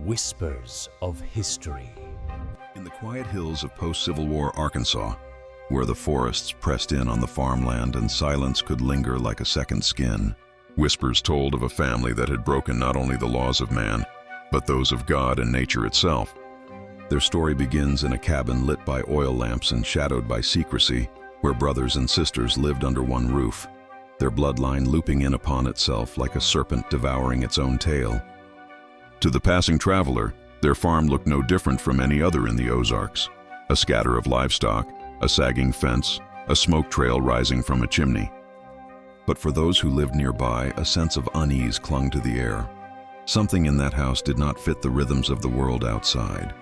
Whispers of History. In the quiet hills of post-Civil War Arkansas, where the forests pressed in on the farmland and silence could linger like a second skin, whispers told of a family that had broken not only the laws of man, but those of God and nature itself. Their story begins in a cabin lit by oil lamps and shadowed by secrecy, where brothers and sisters lived under one roof, their bloodline looping in upon itself like a serpent devouring its own tail. To the passing traveler, their farm looked no different from any other in the Ozarks. A scatter of livestock, a sagging fence, a smoke trail rising from a chimney. But for those who lived nearby, a sense of unease clung to the air. Something in that house did not fit the rhythms of the world outside.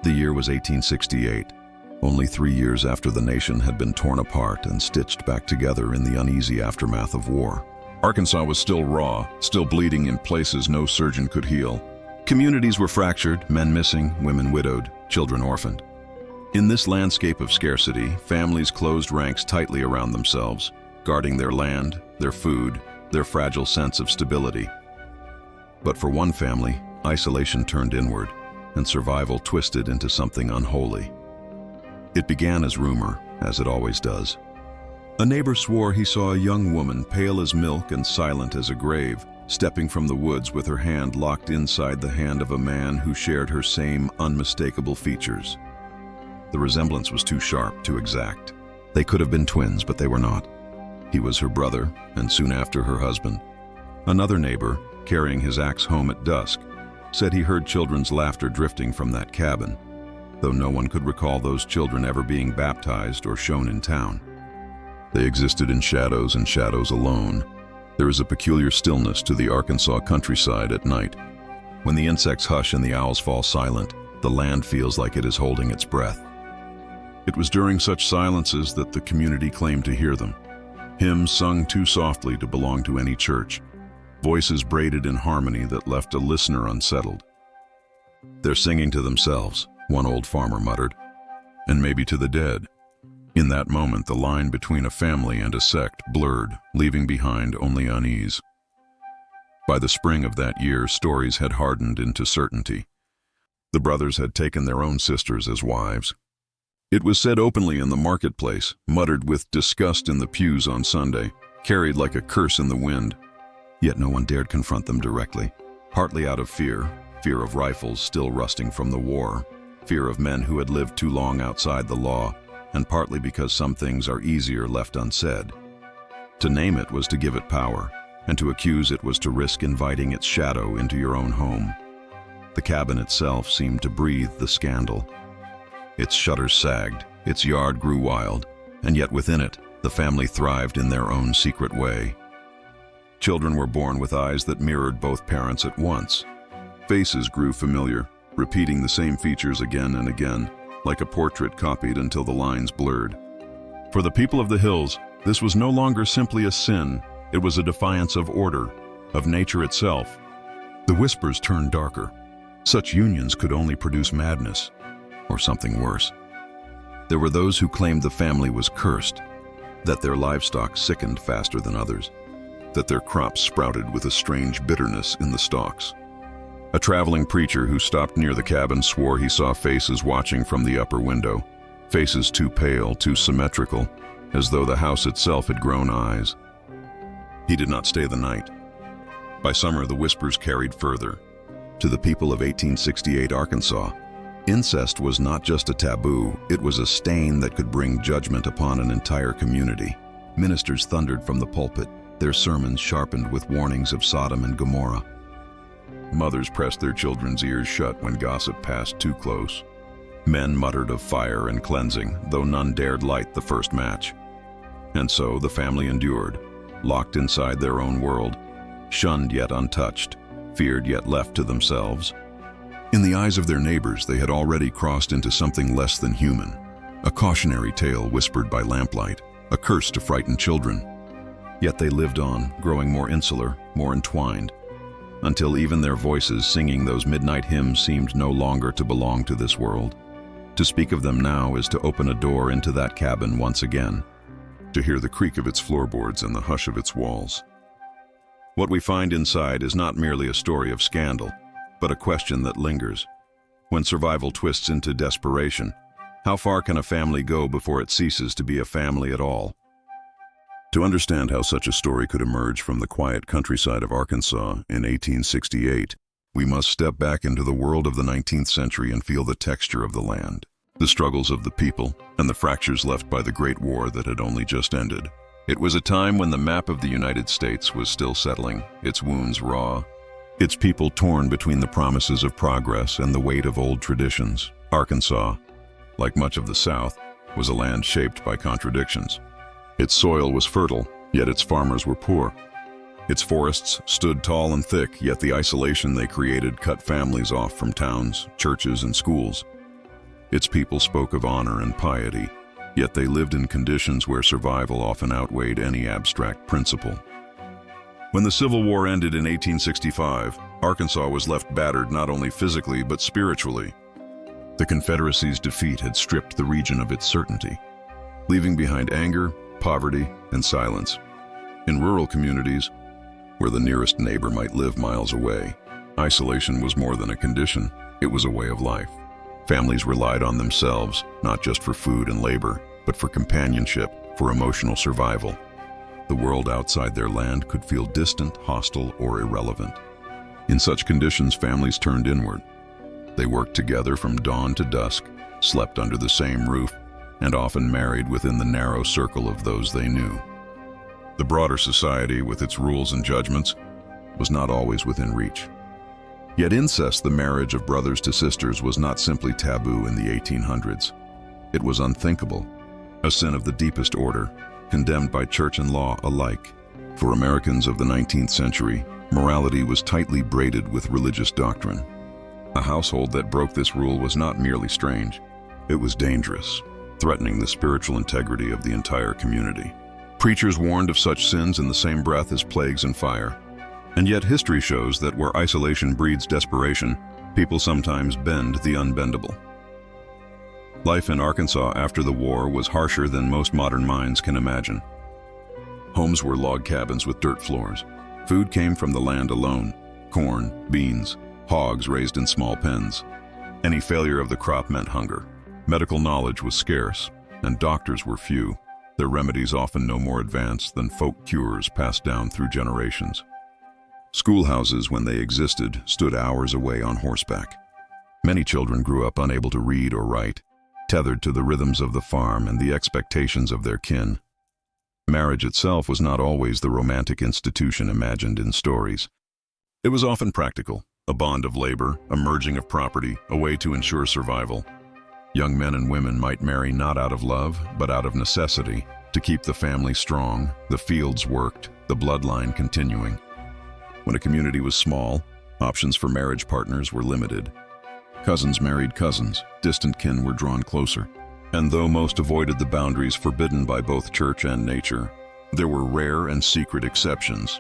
The year was 1868, only 3 years after the nation had been torn apart and stitched back together in the uneasy aftermath of war. Arkansas was still raw, still bleeding in places no surgeon could heal. Communities were fractured, men missing, women widowed, children orphaned. In this landscape of scarcity, families closed ranks tightly around themselves, guarding their land, their food, their fragile sense of stability. But for one family, isolation turned inward, and survival twisted into something unholy. It began as rumor, as it always does. A neighbor swore he saw a young woman, pale as milk and silent as a grave, stepping from the woods with her hand locked inside the hand of a man who shared her same unmistakable features. The resemblance was too sharp, too exact. They could have been twins, but they were not. He was her brother, and soon after her husband. Another neighbor, carrying his axe home at dusk, said he heard children's laughter drifting from that cabin, though no one could recall those children ever being baptized or shown in town. They existed in shadows and shadows alone. There is a peculiar stillness to the Arkansas countryside at night. When the insects hush and the owls fall silent, the land feels like it is holding its breath. It was during such silences that the community claimed to hear them. Hymns sung too softly to belong to any church. Voices braided in harmony that left a listener unsettled. "They're singing to themselves," one old farmer muttered, "and maybe to the dead." In that moment, the line between a family and a sect blurred, leaving behind only unease. By the spring of that year, stories had hardened into certainty. The brothers had taken their own sisters as wives. It was said openly in the marketplace, muttered with disgust in the pews on Sunday, carried like a curse in the wind. Yet no one dared confront them directly, partly out of fear of rifles still rusting from the war, fear of men who had lived too long outside the law, and partly because some things are easier left unsaid. To name it was to give it power, and to accuse it was to risk inviting its shadow into your own home. The cabin itself seemed to breathe the scandal. Its shutters sagged, its yard grew wild, and yet within it, the family thrived in their own secret way. Children were born with eyes that mirrored both parents at once. Faces grew familiar, repeating the same features again and again, like a portrait copied until the lines blurred. For the people of the hills, this was no longer simply a sin, it was a defiance of order, of nature itself. The whispers turned darker. Such unions could only produce madness, or something worse. There were those who claimed the family was cursed, that their livestock sickened faster than others, that their crops sprouted with a strange bitterness in the stalks. A traveling preacher who stopped near the cabin swore he saw faces watching from the upper window, faces too pale, too symmetrical, as though the house itself had grown eyes. He did not stay the night. By summer, the whispers carried further. To the people of 1868 Arkansas, incest was not just a taboo, it was a stain that could bring judgment upon an entire community. Ministers thundered from the pulpit, their sermons sharpened with warnings of Sodom and Gomorrah. Mothers pressed their children's ears shut when gossip passed too close. Men muttered of fire and cleansing, though none dared light the first match. And so the family endured, locked inside their own world, shunned yet untouched, feared yet left to themselves. In the eyes of their neighbors, they had already crossed into something less than human, a cautionary tale whispered by lamplight, a curse to frighten children. Yet they lived on, growing more insular, more entwined, until even their voices singing those midnight hymns seemed no longer to belong to this world. To speak of them now is to open a door into that cabin once again, to hear the creak of its floorboards and the hush of its walls. What we find inside is not merely a story of scandal, but a question that lingers. When survival twists into desperation, how far can a family go before it ceases to be a family at all? To understand how such a story could emerge from the quiet countryside of Arkansas in 1868, we must step back into the world of the 19th century and feel the texture of the land, the struggles of the people, and the fractures left by the Great War that had only just ended. It was a time when the map of the United States was still settling, its wounds raw, its people torn between the promises of progress and the weight of old traditions. Arkansas, like much of the South, was a land shaped by contradictions. Its soil was fertile, yet its farmers were poor. Its forests stood tall and thick, yet the isolation they created cut families off from towns, churches, and schools. Its people spoke of honor and piety, yet they lived in conditions where survival often outweighed any abstract principle. When the Civil War ended in 1865, Arkansas was left battered not only physically but spiritually. The Confederacy's defeat had stripped the region of its certainty, leaving behind anger, poverty, and silence. In rural communities, where the nearest neighbor might live miles away, isolation was more than a condition, it was a way of life. Families relied on themselves, not just for food and labor, but for companionship, for emotional survival. The world outside their land could feel distant, hostile, or irrelevant. In such conditions, families turned inward. They worked together from dawn to dusk, slept under the same roof, and often married within the narrow circle of those they knew. The broader society, with its rules and judgments, was not always within reach. Yet incest, the marriage of brothers to sisters, was not simply taboo in the 1800s. It was unthinkable, a sin of the deepest order, condemned by church and law alike. For Americans of the 19th century, morality was tightly braided with religious doctrine. A household that broke this rule was not merely strange, it was dangerous, threatening the spiritual integrity of the entire community. Preachers warned of such sins in the same breath as plagues and fire. And yet history shows that where isolation breeds desperation, people sometimes bend the unbendable. Life in Arkansas after the war was harsher than most modern minds can imagine. Homes were log cabins with dirt floors. Food came from the land alone: corn, beans, hogs raised in small pens. Any failure of the crop meant hunger. Medical knowledge was scarce, and doctors were few, their remedies often no more advanced than folk cures passed down through generations. Schoolhouses, when they existed, stood hours away on horseback. Many children grew up unable to read or write, tethered to the rhythms of the farm and the expectations of their kin. Marriage itself was not always the romantic institution imagined in stories. It was often practical, a bond of labor, a merging of property, a way to ensure survival. Young men and women might marry not out of love, but out of necessity, to keep the family strong, the fields worked, the bloodline continuing. When a community was small, options for marriage partners were limited. Cousins married cousins, distant kin were drawn closer. And though most avoided the boundaries forbidden by both church and nature, there were rare and secret exceptions.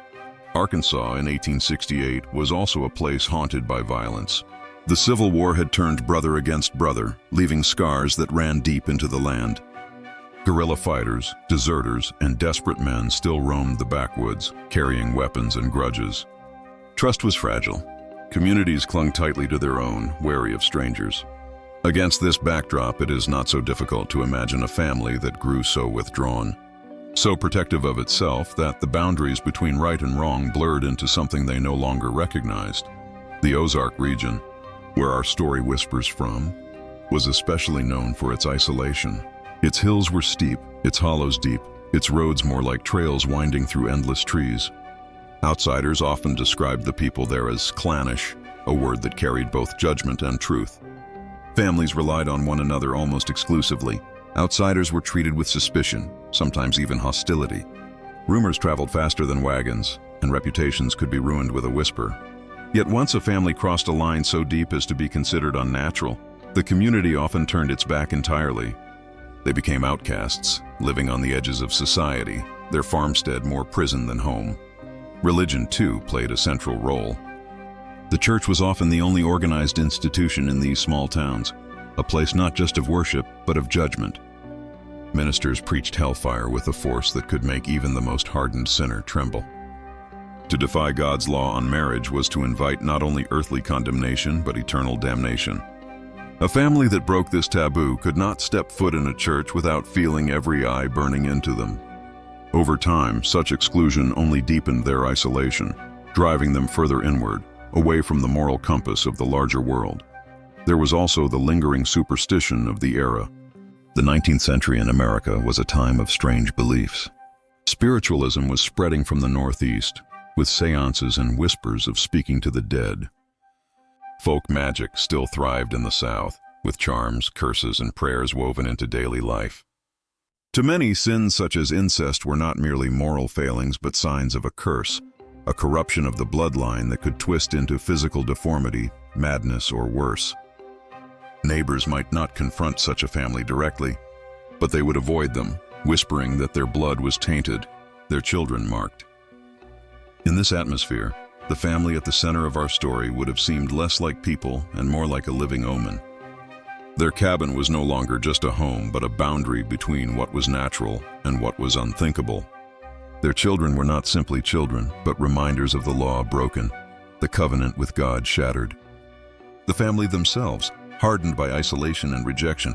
Arkansas in 1868 was also a place haunted by violence. The Civil War had turned brother against brother, leaving scars that ran deep into the land. Guerrilla fighters, deserters, and desperate men still roamed the backwoods, carrying weapons and grudges. Trust was fragile. Communities clung tightly to their own, wary of strangers. Against this backdrop, it is not so difficult to imagine a family that grew so withdrawn, so protective of itself that the boundaries between right and wrong blurred into something they no longer recognized. The Ozark region, where our story whispers from, was especially known for its isolation. Its hills were steep, its hollows deep, its roads more like trails winding through endless trees. Outsiders often described the people there as clannish, a word that carried both judgment and truth. Families relied on one another almost exclusively. Outsiders were treated with suspicion, sometimes even hostility. Rumors traveled faster than wagons, and reputations could be ruined with a whisper. Yet once a family crossed a line so deep as to be considered unnatural, the community often turned its back entirely. They became outcasts, living on the edges of society, their farmstead more prison than home. Religion, too, played a central role. The church was often the only organized institution in these small towns, a place not just of worship, but of judgment. Ministers preached hellfire with a force that could make even the most hardened sinner tremble. To defy God's law on marriage was to invite not only earthly condemnation but eternal damnation. A family that broke this taboo could not step foot in a church without feeling every eye burning into them. Over time, such exclusion only deepened their isolation, driving them further inward, away from the moral compass of the larger world. There was also the lingering superstition of the era. The 19th century in America was a time of strange beliefs. Spiritualism was spreading from the Northeast, with seances and whispers of speaking to the dead. Folk magic still thrived in the South, with charms, curses, and prayers woven into daily life. To many, sins such as incest were not merely moral failings but signs of a curse, a corruption of the bloodline that could twist into physical deformity, madness, or worse. Neighbors might not confront such a family directly, but they would avoid them, whispering that their blood was tainted, their children marked. In this atmosphere, the family at the center of our story would have seemed less like people and more like a living omen. Their cabin was no longer just a home, but a boundary between what was natural and what was unthinkable. Their children were not simply children, but reminders of the law broken, the covenant with God shattered. The family themselves, hardened by isolation and rejection,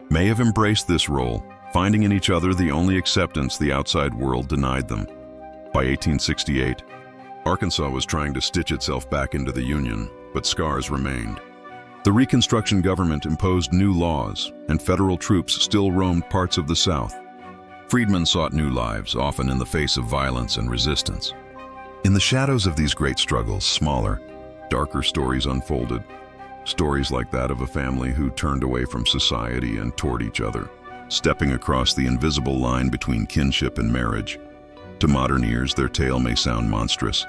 may have embraced this role, finding in each other the only acceptance the outside world denied them. By 1868, Arkansas was trying to stitch itself back into the Union, but scars remained. The Reconstruction government imposed new laws, and federal troops still roamed parts of the South. Freedmen sought new lives, often in the face of violence and resistance. In the shadows of these great struggles, smaller, darker stories unfolded. Stories like that of a family who turned away from society and toward each other, stepping across the invisible line between kinship and marriage. To modern ears, their tale may sound monstrous,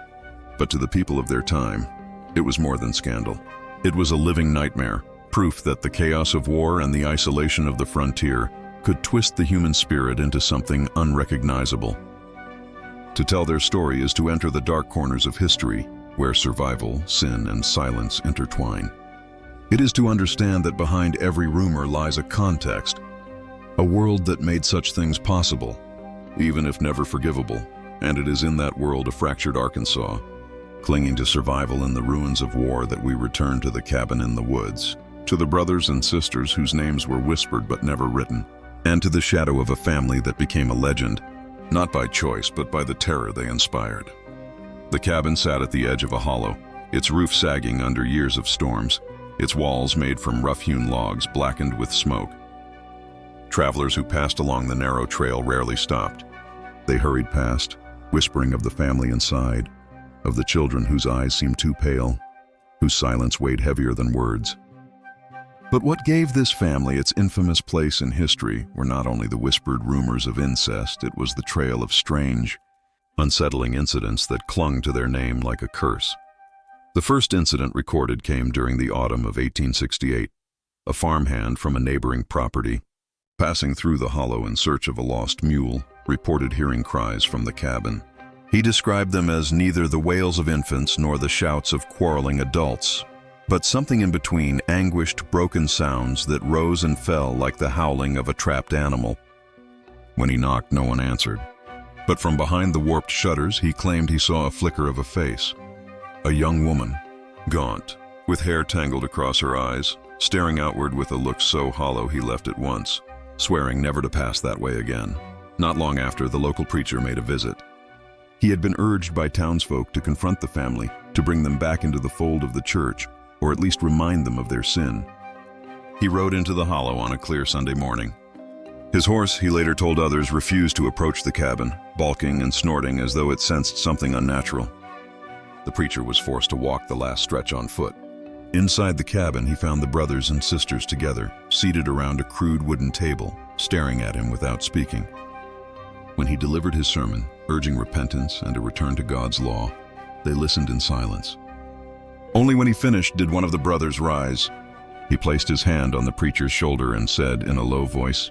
but to the people of their time, it was more than scandal. It was a living nightmare, proof that the chaos of war and the isolation of the frontier could twist the human spirit into something unrecognizable. To tell their story is to enter the dark corners of history, where survival, sin, and silence intertwine. It is to understand that behind every rumor lies a context, a world that made such things possible, even if never forgivable, and it is in that world of fractured Arkansas, clinging to survival in the ruins of war, that we return to the cabin in the woods, to the brothers and sisters whose names were whispered but never written, and to the shadow of a family that became a legend, not by choice but by the terror they inspired. The cabin sat at the edge of a hollow, its roof sagging under years of storms, its walls made from rough-hewn logs blackened with smoke. Travelers who passed along the narrow trail rarely stopped. They hurried past, whispering of the family inside, of the children whose eyes seemed too pale, whose silence weighed heavier than words. But what gave this family its infamous place in history were not only the whispered rumors of incest, it was the trail of strange, unsettling incidents that clung to their name like a curse. The first incident recorded came during the autumn of 1868. A farmhand from a neighboring property, passing through the hollow in search of a lost mule, reported hearing cries from the cabin. He described them as neither the wails of infants nor the shouts of quarreling adults, but something in between, anguished, broken sounds that rose and fell like the howling of a trapped animal. When he knocked, no one answered. But from behind the warped shutters, he claimed he saw a flicker of a face. A young woman, gaunt, with hair tangled across her eyes, staring outward with a look so hollow he left at once, swearing never to pass that way again. Not long after, the local preacher made a visit. He had been urged by townsfolk to confront the family, to bring them back into the fold of the church, or at least remind them of their sin. He rode into the hollow on a clear Sunday morning. His horse, he later told others, refused to approach the cabin, balking and snorting as though it sensed something unnatural. The preacher was forced to walk the last stretch on foot. Inside the cabin, he found the brothers and sisters together, seated around a crude wooden table, staring at him without speaking. When he delivered his sermon, urging repentance and a return to God's law, they listened in silence. Only when he finished did one of the brothers rise. He placed his hand on the preacher's shoulder and said in a low voice,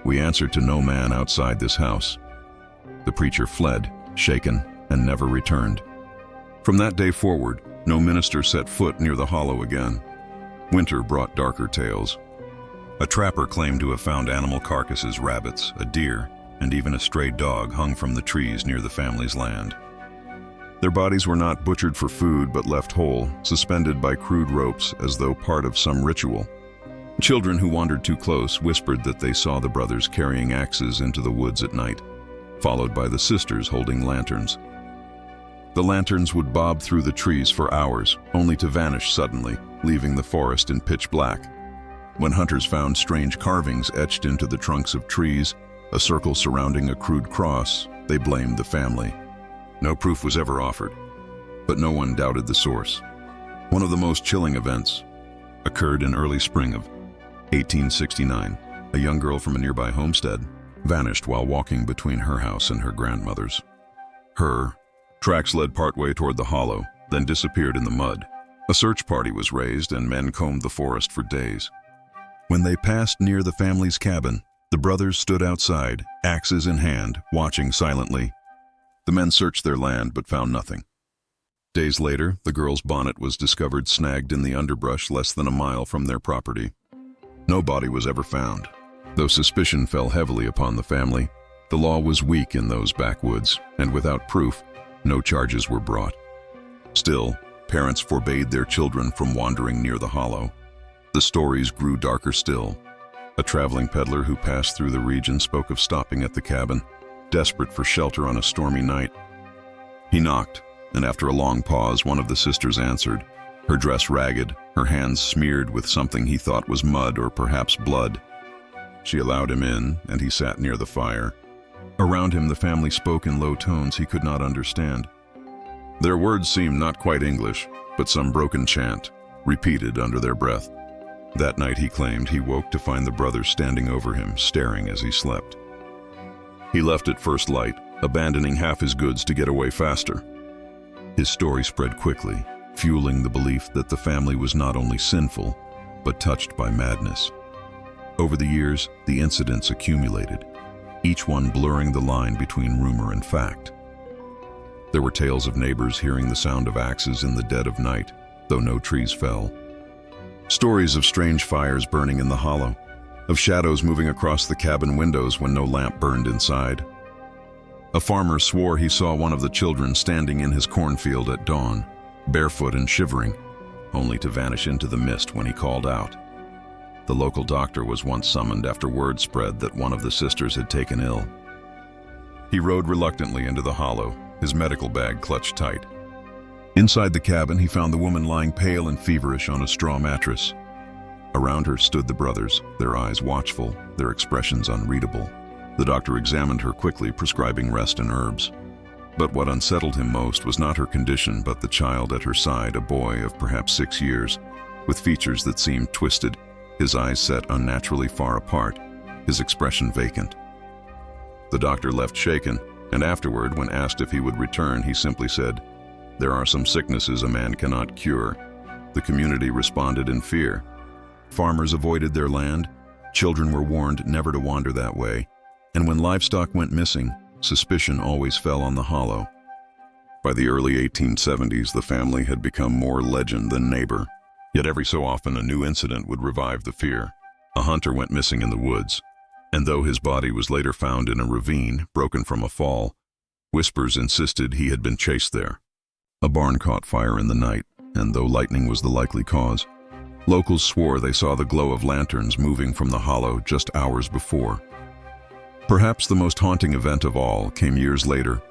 "We answer to no man outside this house." The preacher fled, shaken, and never returned. From that day forward, no minister set foot near the hollow again. Winter brought darker tales. A trapper claimed to have found animal carcasses, rabbits, a deer, and even a stray dog hung from the trees near the family's land. Their bodies were not butchered for food but left whole, suspended by crude ropes as though part of some ritual. Children who wandered too close whispered that they saw the brothers carrying axes into the woods at night, followed by the sisters holding lanterns. The lanterns would bob through the trees for hours, only to vanish suddenly, leaving the forest in pitch black. When hunters found strange carvings etched into the trunks of trees, a circle surrounding a crude cross, they blamed the family. No proof was ever offered, but no one doubted the source. One of the most chilling events occurred in early spring of 1869. A young girl from a nearby homestead vanished while walking between her house and her grandmother's. Her tracks led partway toward the hollow, then disappeared in the mud. A search party was raised and men combed the forest for days. When they passed near the family's cabin, the brothers stood outside, axes in hand, watching silently. The men searched their land but found nothing. Days later, the girl's bonnet was discovered snagged in the underbrush less than a mile from their property. No body was ever found. Though suspicion fell heavily upon the family, the law was weak in those backwoods, and without proof, no charges were brought. Still, parents forbade their children from wandering near the hollow. The stories grew darker still. A traveling peddler who passed through the region spoke of stopping at the cabin, desperate for shelter on a stormy night. He knocked, and after a long pause, one of the sisters answered, her dress ragged, her hands smeared with something he thought was mud or perhaps blood. She allowed him in, and he sat near the fire. Around him, the family spoke in low tones he could not understand. Their words seemed not quite English, but some broken chant, repeated under their breath. That night, he claimed, he woke to find the brothers standing over him, staring as he slept. He left at first light, abandoning half his goods to get away faster. His story spread quickly, fueling the belief that the family was not only sinful, but touched by madness. Over the years, the incidents accumulated, each one blurring the line between rumor and fact. There were tales of neighbors hearing the sound of axes in the dead of night, though no trees fell. Stories of strange fires burning in the hollow, of shadows moving across the cabin windows when no lamp burned inside. A farmer swore he saw one of the children standing in his cornfield at dawn, barefoot and shivering, only to vanish into the mist when he called out. The local doctor was once summoned after word spread that one of the sisters had taken ill. He rode reluctantly into the hollow, his medical bag clutched tight. Inside the cabin, he found the woman lying pale and feverish on a straw mattress. Around her stood the brothers, their eyes watchful, their expressions unreadable. The doctor examined her quickly, prescribing rest and herbs. But what unsettled him most was not her condition, but the child at her side, a boy of perhaps 6 years, with features that seemed twisted, his eyes set unnaturally far apart, his expression vacant. The doctor left shaken, and afterward, when asked if he would return, he simply said, "There are some sicknesses a man cannot cure." The community responded in fear. Farmers avoided their land, children were warned never to wander that way, and when livestock went missing, suspicion always fell on the hollow. By the early 1870s, the family had become more legend than neighbor. Yet every so often a new incident would revive the fear. A hunter went missing in the woods, and though his body was later found in a ravine, broken from a fall, whispers insisted he had been chased there. A barn caught fire in the night, and though lightning was the likely cause, locals swore they saw the glow of lanterns moving from the hollow just hours before. Perhaps the most haunting event of all came years later,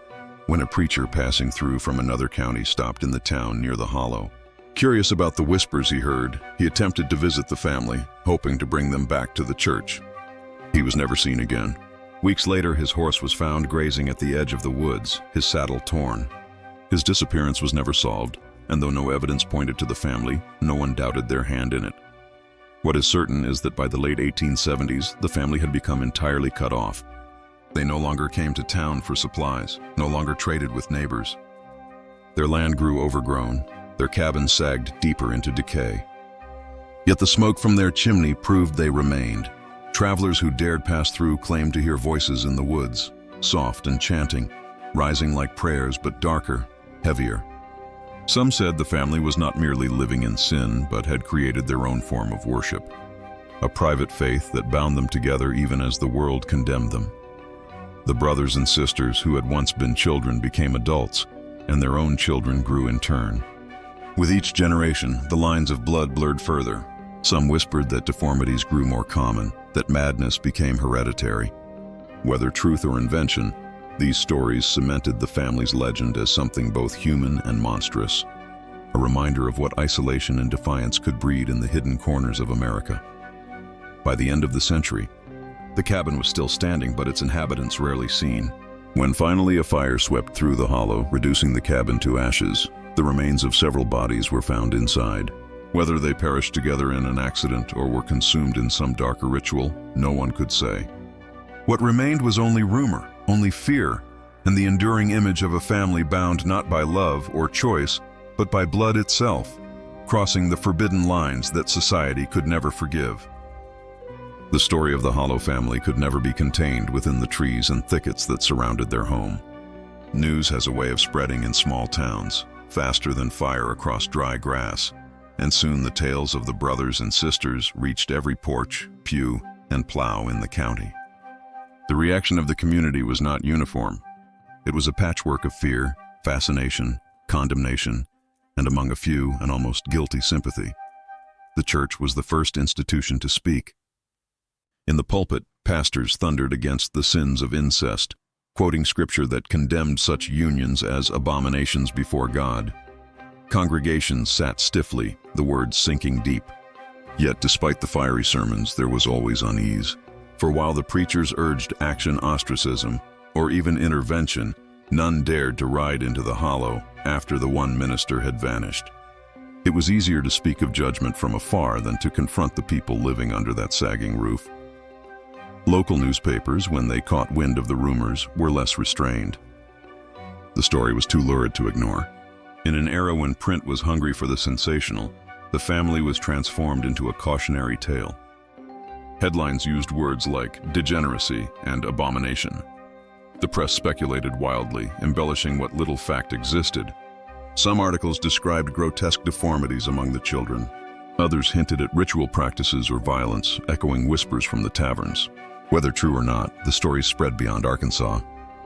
when a preacher passing through from another county stopped in the town near the hollow. Curious about the whispers he heard, he attempted to visit the family, hoping to bring them back to the church. He was never seen again. Weeks later, his horse was found grazing at the edge of the woods, his saddle torn. His disappearance was never solved, and though no evidence pointed to the family, no one doubted their hand in it. What is certain is that by the late 1870s, the family had become entirely cut off. They no longer came to town for supplies, no longer traded with neighbors. Their land grew overgrown, their cabins sagged deeper into decay. Yet the smoke from their chimney proved they remained. Travelers who dared pass through claimed to hear voices in the woods, soft and chanting, rising like prayers but darker, heavier. Some said the family was not merely living in sin, but had created their own form of worship, a private faith that bound them together even as the world condemned them. The brothers and sisters who had once been children became adults, and their own children grew in turn. With each generation, the lines of blood blurred further. Some whispered that deformities grew more common, that madness became hereditary. Whether truth or invention, these stories cemented the family's legend as something both human and monstrous, a reminder of what isolation and defiance could breed in the hidden corners of America. By the end of the century, the cabin was still standing, but its inhabitants rarely seen. When finally a fire swept through the hollow, reducing the cabin to ashes, the remains of several bodies were found inside. Whether they perished together in an accident or were consumed in some darker ritual, no one could say. What remained was only rumor, only fear, and the enduring image of a family bound not by love or choice, but by blood itself, crossing the forbidden lines that society could never forgive. The story of the Hollow family could never be contained within the trees and thickets that surrounded their home. News has a way of spreading in small towns, faster than fire across dry grass, and soon the tales of the brothers and sisters reached every porch, pew, and plow in the county. The reaction of the community was not uniform. It was a patchwork of fear, fascination, condemnation, and among a few, an almost guilty sympathy. The church was the first institution to speak. In the pulpit, pastors thundered against the sins of incest, quoting scripture that condemned such unions as abominations before God. Congregations sat stiffly, the words sinking deep. Yet despite the fiery sermons, there was always unease. For while the preachers urged action, ostracism, or even intervention, none dared to ride into the hollow after the one minister had vanished. It was easier to speak of judgment from afar than to confront the people living under that sagging roof. Local newspapers, when they caught wind of the rumors, were less restrained. The story was too lurid to ignore. In an era when print was hungry for the sensational, the family was transformed into a cautionary tale. Headlines used words like degeneracy and abomination. The press speculated wildly, embellishing what little fact existed. Some articles described grotesque deformities among the children. Others hinted at ritual practices or violence, echoing whispers from the taverns. Whether true or not, the stories spread beyond Arkansas,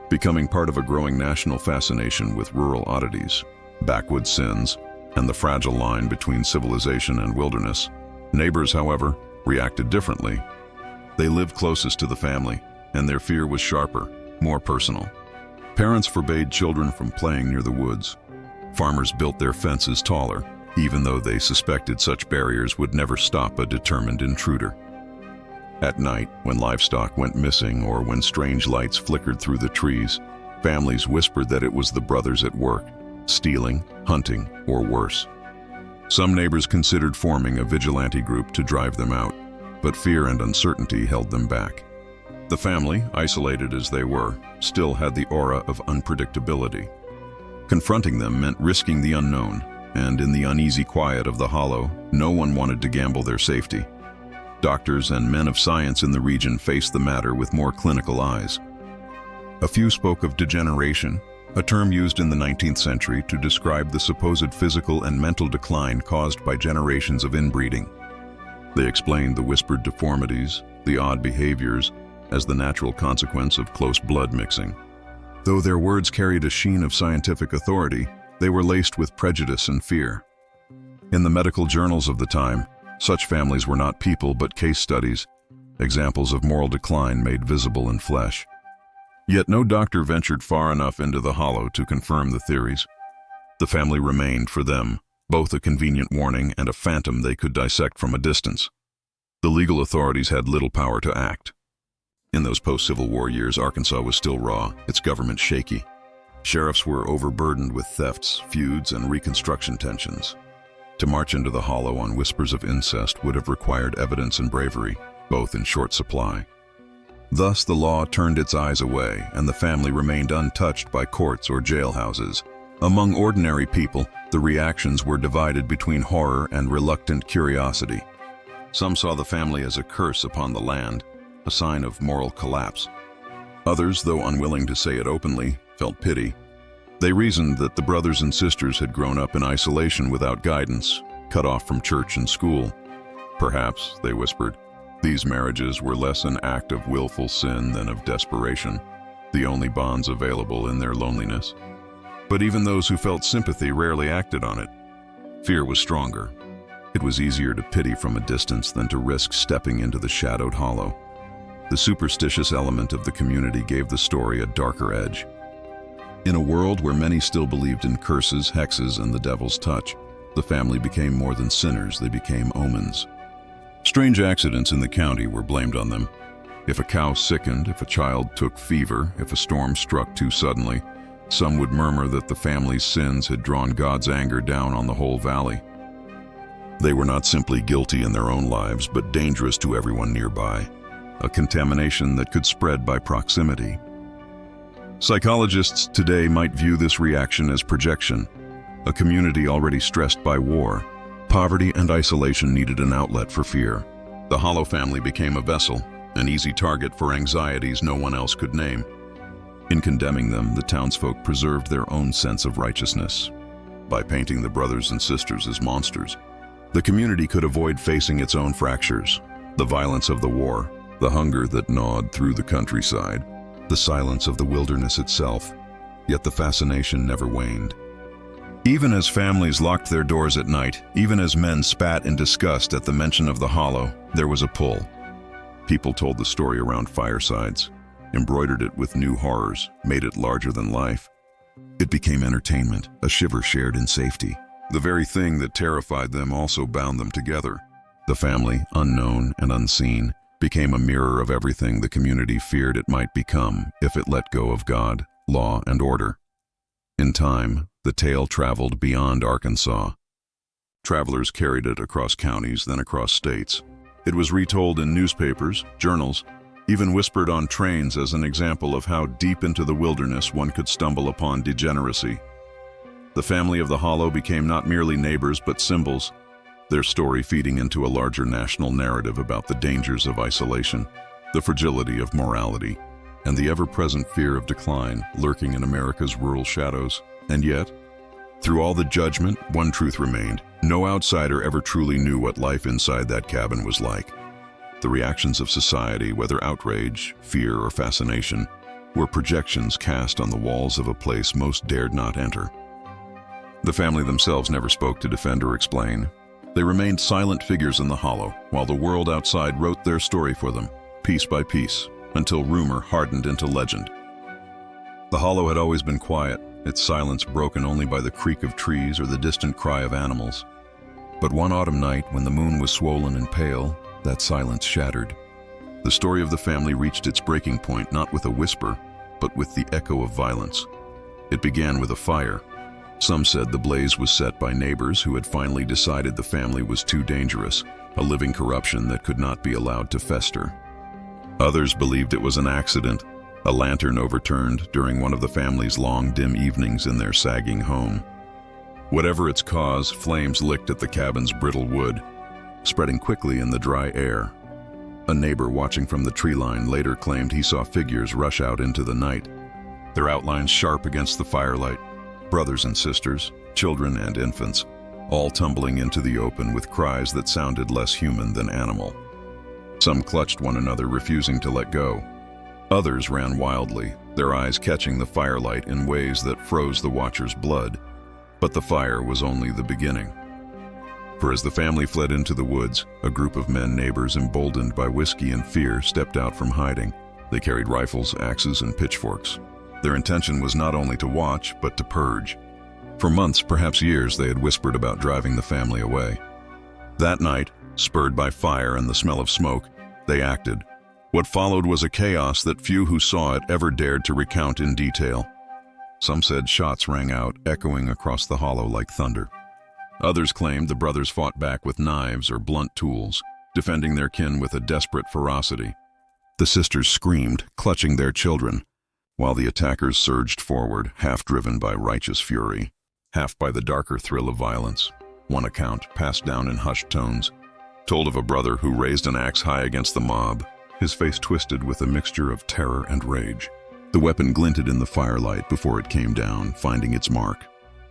becoming part of a growing national fascination with rural oddities, backwoods sins, and the fragile line between civilization and wilderness. Neighbors, however, reacted differently. They lived closest to the family, and their fear was sharper, more personal. Parents forbade children from playing near the woods. Farmers built their fences taller, even though they suspected such barriers would never stop a determined intruder. At night, when livestock went missing or when strange lights flickered through the trees, families whispered that it was the brothers at work, stealing, hunting, or worse. Some neighbors considered forming a vigilante group to drive them out, but fear and uncertainty held them back. The family, isolated as they were, still had the aura of unpredictability. Confronting them meant risking the unknown, and in the uneasy quiet of the hollow, no one wanted to gamble their safety. Doctors and men of science in the region faced the matter with more clinical eyes. A few spoke of degeneration, a term used in the 19th century to describe the supposed physical and mental decline caused by generations of inbreeding. They explained the whispered deformities, the odd behaviors, as the natural consequence of close blood mixing. Though their words carried a sheen of scientific authority, they were laced with prejudice and fear. In the medical journals of the time, such families were not people but case studies, examples of moral decline made visible in flesh. Yet no doctor ventured far enough into the hollow to confirm the theories. The family remained, for them, both a convenient warning and a phantom they could dissect from a distance. The legal authorities had little power to act. In those post-Civil War years, Arkansas was still raw, its government shaky. Sheriffs were overburdened with thefts, feuds, and Reconstruction tensions. To march into the hollow on whispers of incest would have required evidence and bravery, both in short supply. Thus, the law turned its eyes away, and the family remained untouched by courts or jailhouses. Among ordinary people, the reactions were divided between horror and reluctant curiosity. Some saw the family as a curse upon the land, a sign of moral collapse. Others, though unwilling to say it openly, felt pity. They reasoned that the brothers and sisters had grown up in isolation without guidance, cut off from church and school. Perhaps, they whispered, these marriages were less an act of willful sin than of desperation, the only bonds available in their loneliness. But even those who felt sympathy rarely acted on it. Fear was stronger. It was easier to pity from a distance than to risk stepping into the shadowed hollow. The superstitious element of the community gave the story a darker edge. In a world where many still believed in curses, hexes, and the devil's touch, the family became more than sinners, they became omens. Strange accidents in the county were blamed on them. If a cow sickened, if a child took fever, if a storm struck too suddenly, some would murmur that the family's sins had drawn God's anger down on the whole valley. They were not simply guilty in their own lives, but dangerous to everyone nearby, a contamination that could spread by proximity. Psychologists today might view this reaction as projection. A community already stressed by war, poverty, and isolation needed an outlet for fear. The Hollow family became a vessel, an easy target for anxieties no one else could name. In condemning them, the townsfolk preserved their own sense of righteousness. By painting the brothers and sisters as monsters, the community could avoid facing its own fractures, the violence of the war, the hunger that gnawed through the countryside, the silence of the wilderness itself. Yet the fascination never waned. Even as families locked their doors at night, even as men spat in disgust at the mention of the Hollow, there was a pull. People told the story around firesides, embroidered it with new horrors, made it larger than life. It became entertainment, a shiver shared in safety. The very thing that terrified them also bound them together. The family, unknown and unseen, became a mirror of everything the community feared it might become if it let go of God, law, and order. In time, the tale traveled beyond Arkansas. Travelers carried it across counties, then across states. It was retold in newspapers, journals, even whispered on trains as an example of how deep into the wilderness one could stumble upon degeneracy. The family of the Hollow became not merely neighbors but symbols, their story feeding into a larger national narrative about the dangers of isolation, the fragility of morality, and the ever-present fear of decline lurking in America's rural shadows. And yet, through all the judgment, one truth remained. No outsider ever truly knew what life inside that cabin was like. The reactions of society, whether outrage, fear, or fascination, were projections cast on the walls of a place most dared not enter. The family themselves never spoke to defend or explain. They remained silent figures in the Hollow, while the world outside wrote their story for them, piece by piece, until rumor hardened into legend. The Hollow had always been quiet, its silence broken only by the creak of trees or the distant cry of animals. But one autumn night, when the moon was swollen and pale, that silence shattered. The story of the family reached its breaking point not with a whisper, but with the echo of violence. It began with a fire. Some said the blaze was set by neighbors who had finally decided the family was too dangerous, a living corruption that could not be allowed to fester. Others believed it was an accident, a lantern overturned during one of the family's long, dim evenings in their sagging home. Whatever its cause, flames licked at the cabin's brittle wood, spreading quickly in the dry air. A neighbor watching from the tree line later claimed he saw figures rush out into the night, their outlines sharp against the firelight. Brothers and sisters, children and infants, all tumbling into the open with cries that sounded less human than animal. Some clutched one another, refusing to let go. Others ran wildly, their eyes catching the firelight in ways that froze the watcher's blood. But the fire was only the beginning. For as the family fled into the woods, a group of men, neighbors emboldened by whiskey and fear, stepped out from hiding. They carried rifles, axes, and pitchforks. Their intention was not only to watch, but to purge. For months, perhaps years, they had whispered about driving the family away. That night, spurred by fire and the smell of smoke, they acted. What followed was a chaos that few who saw it ever dared to recount in detail. Some said shots rang out, echoing across the hollow like thunder. Others claimed the brothers fought back with knives or blunt tools, defending their kin with a desperate ferocity. The sisters screamed, clutching their children, while the attackers surged forward, half driven by righteous fury, half by the darker thrill of violence. One account, passed down in hushed tones, told of a brother who raised an axe high against the mob, his face twisted with a mixture of terror and rage. The weapon glinted in the firelight before it came down, finding its mark.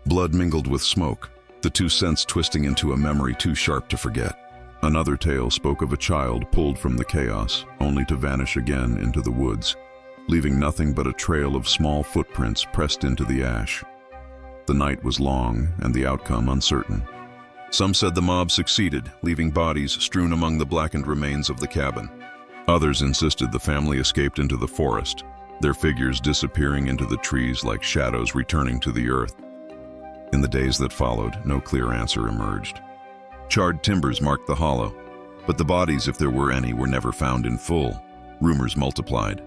Blood mingled with smoke, the two scents twisting into a memory too sharp to forget. Another tale spoke of a child pulled from the chaos, only to vanish again into the woods, leaving nothing but a trail of small footprints pressed into the ash. The night was long and the outcome uncertain. Some said the mob succeeded, leaving bodies strewn among the blackened remains of the cabin. Others insisted the family escaped into the forest, their figures disappearing into the trees like shadows returning to the earth. In the days that followed, no clear answer emerged. Charred timbers marked the hollow, but the bodies, if there were any, were never found in full. Rumors multiplied.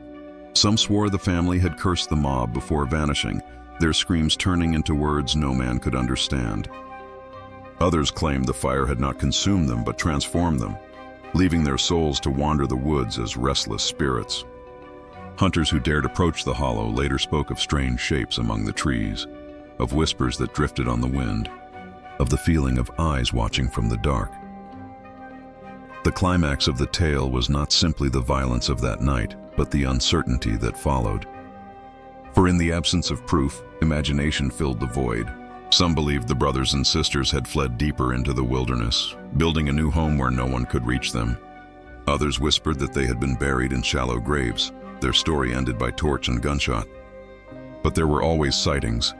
Some swore the family had cursed the mob before vanishing, their screams turning into words no man could understand. Others claimed the fire had not consumed them but transformed them, leaving their souls to wander the woods as restless spirits. Hunters who dared approach the hollow later spoke of strange shapes among the trees, of whispers that drifted on the wind, of the feeling of eyes watching from the dark. The climax of the tale was not simply the violence of that night, but the uncertainty that followed. For in the absence of proof, imagination filled the void. Some believed the brothers and sisters had fled deeper into the wilderness, building a new home where no one could reach them. Others whispered that they had been buried in shallow graves, their story ended by torch and gunshot. But there were always sightings,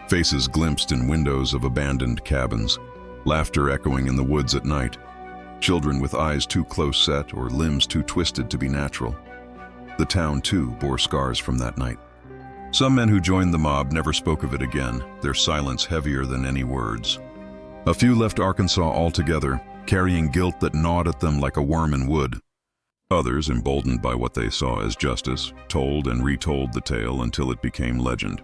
faces glimpsed in windows of abandoned cabins, laughter echoing in the woods at night, children with eyes too close set or limbs too twisted to be natural. The town, too, bore scars from that night. Some men who joined the mob never spoke of it again, their silence heavier than any words. A few left Arkansas altogether, carrying guilt that gnawed at them like a worm in wood. Others, emboldened by what they saw as justice, told and retold the tale until it became legend.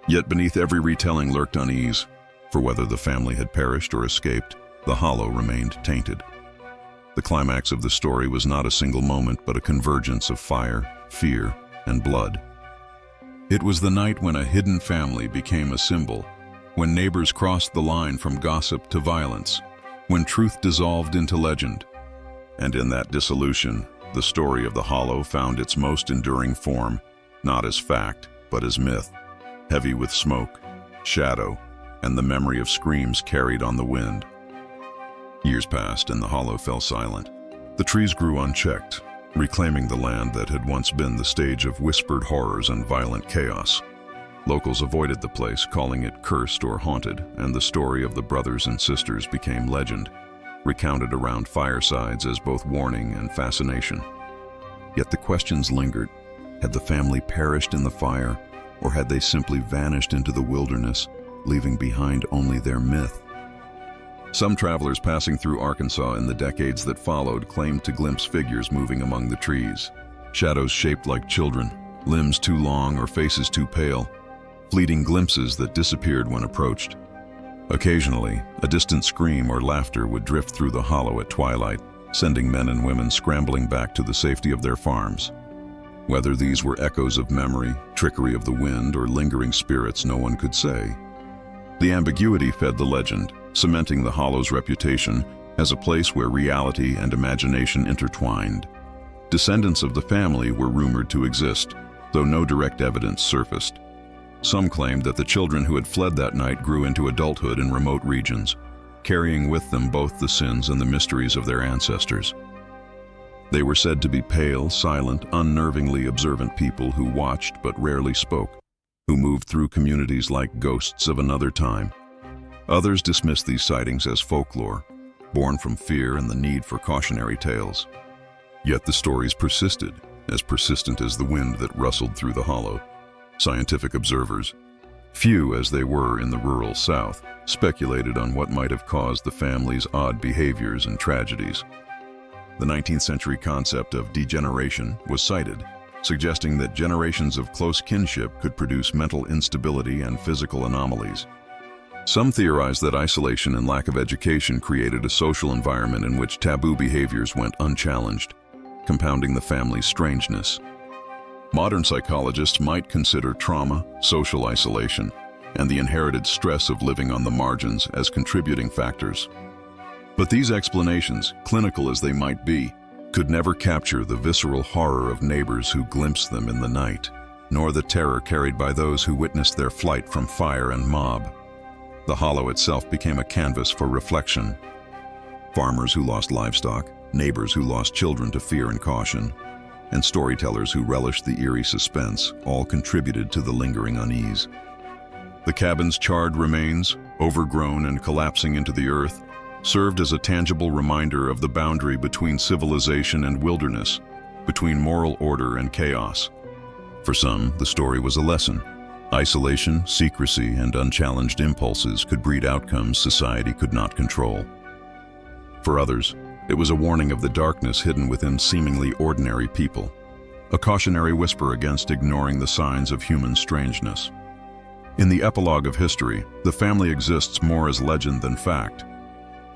Yet beneath every retelling lurked unease, for whether the family had perished or escaped, the hollow remained tainted. The climax of the story was not a single moment, but a convergence of fire, fear, and blood. It was the night when a hidden family became a symbol, when neighbors crossed the line from gossip to violence, when truth dissolved into legend. And in that dissolution, the story of the hollow found its most enduring form, not as fact, but as myth, heavy with smoke, shadow, and the memory of screams carried on the wind. Years passed and the hollow fell silent. The trees grew unchecked, reclaiming the land that had once been the stage of whispered horrors and violent chaos. Locals avoided the place, calling it cursed or haunted, and the story of the brothers and sisters became legend, recounted around firesides as both warning and fascination. Yet the questions lingered. Had the family perished in the fire, or had they simply vanished into the wilderness, leaving behind only their myth? Some travelers passing through Arkansas in the decades that followed claimed to glimpse figures moving among the trees, shadows shaped like children, limbs too long or faces too pale, fleeting glimpses that disappeared when approached. Occasionally, a distant scream or laughter would drift through the hollow at twilight, sending men and women scrambling back to the safety of their farms. Whether these were echoes of memory, trickery of the wind, or lingering spirits, no one could say. The ambiguity fed the legend, cementing the hollow's reputation as a place where reality and imagination intertwined. Descendants of the family were rumored to exist, though no direct evidence surfaced. Some claimed that the children who had fled that night grew into adulthood in remote regions, carrying with them both the sins and the mysteries of their ancestors. They were said to be pale, silent, unnervingly observant people who watched but rarely spoke, who moved through communities like ghosts of another time. Others dismissed these sightings as folklore, born from fear and the need for cautionary tales. Yet the stories persisted, as persistent as the wind that rustled through the hollow. Scientific observers, few as they were in the rural South, speculated on what might have caused the family's odd behaviors and tragedies. The 19th century concept of degeneration was cited, suggesting that generations of close kinship could produce mental instability and physical anomalies. Some theorized that isolation and lack of education created a social environment in which taboo behaviors went unchallenged, compounding the family's strangeness. Modern psychologists might consider trauma, social isolation, and the inherited stress of living on the margins as contributing factors. But these explanations, clinical as they might be, could never capture the visceral horror of neighbors who glimpsed them in the night, nor the terror carried by those who witnessed their flight from fire and mob. The hollow itself became a canvas for reflection. Farmers who lost livestock, neighbors who lost children to fear and caution, and storytellers who relished the eerie suspense all contributed to the lingering unease. The cabin's charred remains, overgrown and collapsing into the earth, served as a tangible reminder of the boundary between civilization and wilderness, between moral order and chaos. For some, the story was a lesson. Isolation, secrecy, and unchallenged impulses could breed outcomes society could not control. For others, it was a warning of the darkness hidden within seemingly ordinary people, a cautionary whisper against ignoring the signs of human strangeness. In the epilogue of history, the family exists more as legend than fact.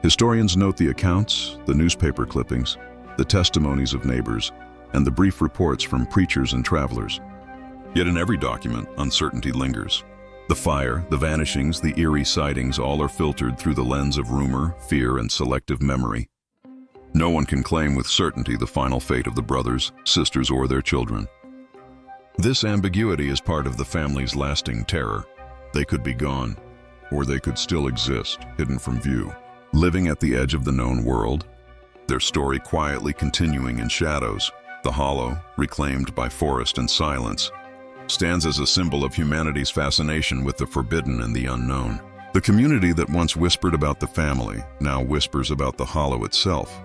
Historians note the accounts, the newspaper clippings, the testimonies of neighbors, and the brief reports from preachers and travelers. Yet in every document, uncertainty lingers. The fire, the vanishings, the eerie sightings all are filtered through the lens of rumor, fear, and selective memory. No one can claim with certainty the final fate of the brothers, sisters, or their children. This ambiguity is part of the family's lasting terror. They could be gone, or they could still exist, hidden from view, living at the edge of the known world, their story quietly continuing in shadows. The hollow, reclaimed by forest and silence, stands as a symbol of humanity's fascination with the forbidden and the unknown. The community that once whispered about the family now whispers about the hollow itself,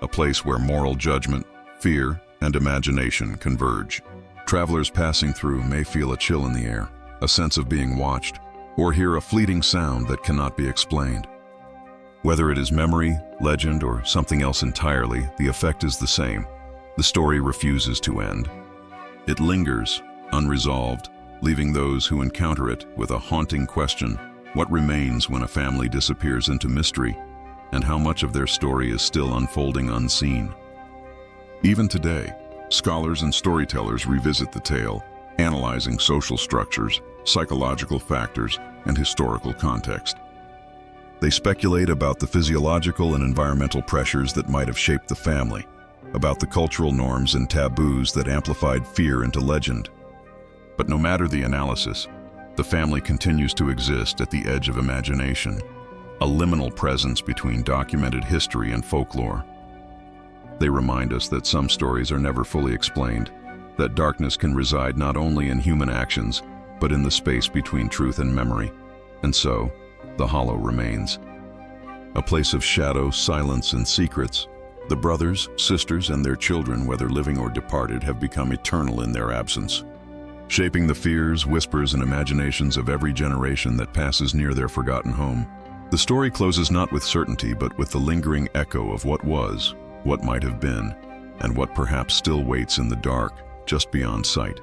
a place where moral judgment, fear, and imagination converge. Travelers passing through may feel a chill in the air, a sense of being watched, or hear a fleeting sound that cannot be explained. Whether it is memory, legend, or something else entirely, the effect is the same. The story refuses to end. It lingers, unresolved, leaving those who encounter it with a haunting question: what remains when a family disappears into mystery, and how much of their story is still unfolding unseen? Even today, scholars and storytellers revisit the tale, analyzing social structures, psychological factors, and historical context. They speculate about the physiological and environmental pressures that might have shaped the family, about the cultural norms and taboos that amplified fear into legend. But no matter the analysis, the family continues to exist at the edge of imagination, a liminal presence between documented history and folklore. They remind us that some stories are never fully explained, that darkness can reside not only in human actions, but in the space between truth and memory. And so, the hollow remains. A place of shadow, silence, and secrets. The brothers, sisters, and their children, whether living or departed, have become eternal in their absence, shaping the fears, whispers, and imaginations of every generation that passes near their forgotten home. The story closes not with certainty, but with the lingering echo of what was, what might have been, and what perhaps still waits in the dark, just beyond sight.